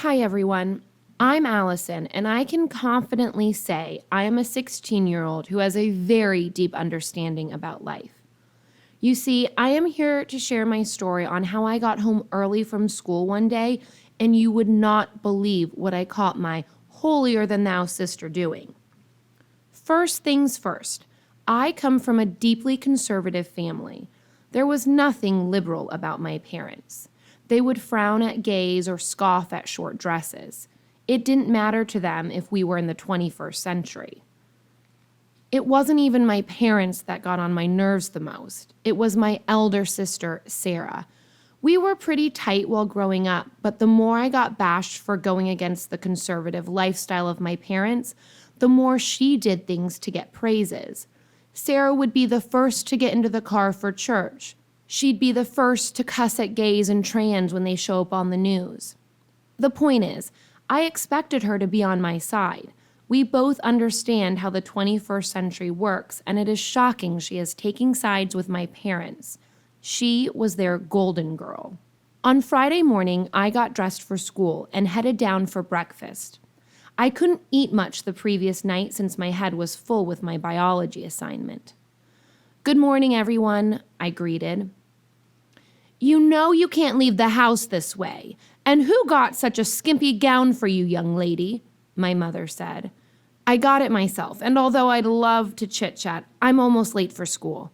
Hi, everyone. I'm Allison, and I can confidently say I am a 16-year-old who has a very deep understanding about life. You see, I am here to share my story on how I got home early from school one day, and you would not believe what I caught my holier-than-thou sister doing. First things first, I come from a deeply conservative family. There was nothing liberal about my parents. They would frown at gays or scoff at short dresses. It didn't matter to them if we were in the 21st century. It wasn't even my parents that got on my nerves the most. It was my elder sister, Sarah. We were pretty tight while growing up, but the more I got bashed for going against the conservative lifestyle of my parents, the more she did things to get praises. Sarah would be the first to get into the car for church. She'd be the first to cuss at gays and trans when they show up on the news. The point is, I expected her to be on my side. We both understand how the 21st century works, and it is shocking she is taking sides with my parents. She was their golden girl. On Friday morning, I got dressed for school and headed down for breakfast. I couldn't eat much the previous night since my head was full with my biology assignment. "Good morning, everyone," I greeted. "You know you can't leave the house this way. And who got such a skimpy gown for you, young lady?" my mother said. "I got it myself, and although I'd love to chit-chat, I'm almost late for school."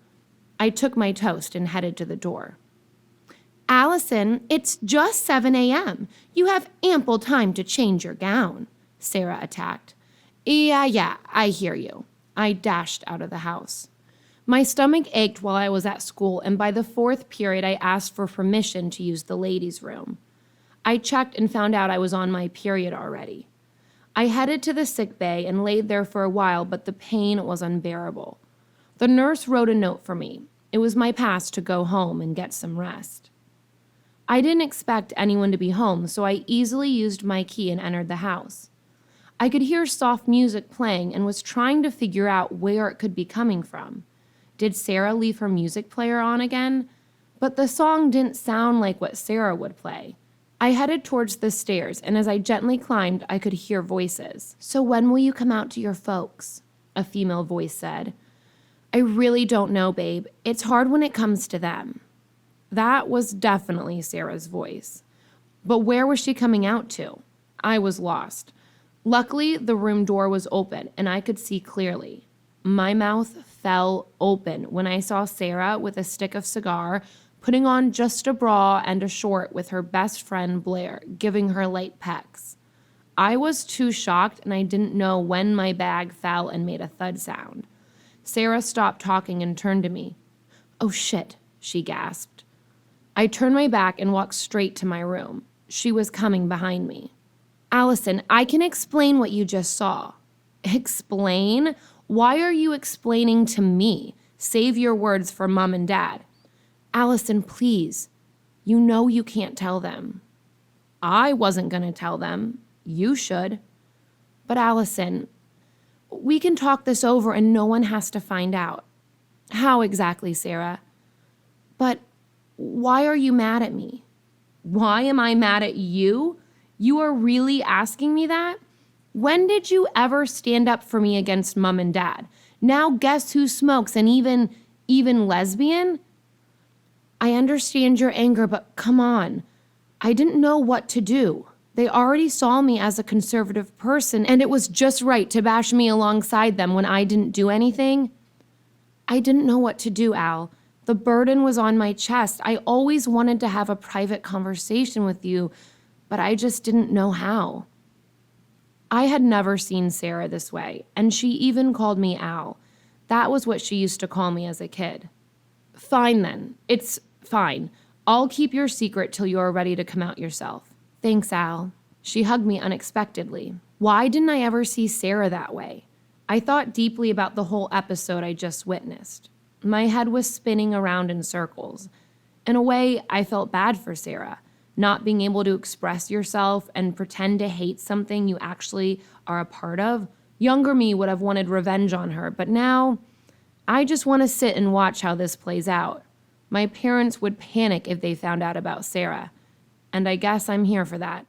I took my toast and headed to the door. "Allison, it's just 7 a.m. You have ample time to change your gown," Sarah attacked. Yeah, I hear you." I dashed out of the house. My stomach ached while I was at school, and by the fourth period, I asked for permission to use the ladies' room. I checked and found out I was on my period already. I headed to the sick bay and laid there for a while, but the pain was unbearable. The nurse wrote a note for me. It was my pass to go home and get some rest. I didn't expect anyone to be home, so I easily used my key and entered the house. I could hear soft music playing and was trying to figure out where it could be coming from. Did Sarah leave her music player on again? But the song didn't sound like what Sarah would play. I headed towards the stairs, and as I gently climbed, I could hear voices. "So when will you come out to your folks?" a female voice said. "I really don't know, babe. It's hard when it comes to them." That was definitely Sarah's voice. But where was she coming out to? I was lost. Luckily, the room door was open, and I could see clearly. My mouth fell open when I saw Sarah with a stick of cigar, putting on just a bra and a short with her best friend Blair, giving her light pecks. I was too shocked, and I didn't know when my bag fell and made a thud sound. Sarah stopped talking and turned to me. "Oh shit," she gasped. I turned my back and walked straight to my room. She was coming behind me. "Allison, I can explain what you just saw." "Explain? Why are you explaining to me? Save your words for Mom and Dad." "Allison, please. You know you can't tell them." "I wasn't going to tell them. You should." "But Allison, we can talk this over and no one has to find out." "How exactly, Sarah?" "But why are you mad at me?" "Why am I mad at you? You are really asking me that? When did you ever stand up for me against Mom and Dad? Now guess who smokes and even lesbian?" "I understand your anger, but come on. I didn't know what to do. They already saw me as a conservative person, and it was just right to bash me alongside them when I didn't do anything." "I didn't know what to do, Al. The burden was on my chest. I always wanted to have a private conversation with you, but I just didn't know how." I had never seen Sarah this way, and she even called me Al. That was what she used to call me as a kid. "Fine then. It's fine. I'll keep your secret till you're ready to come out yourself." "Thanks, Al." She hugged me unexpectedly. Why didn't I ever see Sarah that way? I thought deeply about the whole episode I just witnessed. My head was spinning around in circles. In a way, I felt bad for Sarah. Not being able to express yourself and pretend to hate something you actually are a part of. Younger me would have wanted revenge on her, but now I just want to sit and watch how this plays out. My parents would panic if they found out about Sarah, and I guess I'm here for that.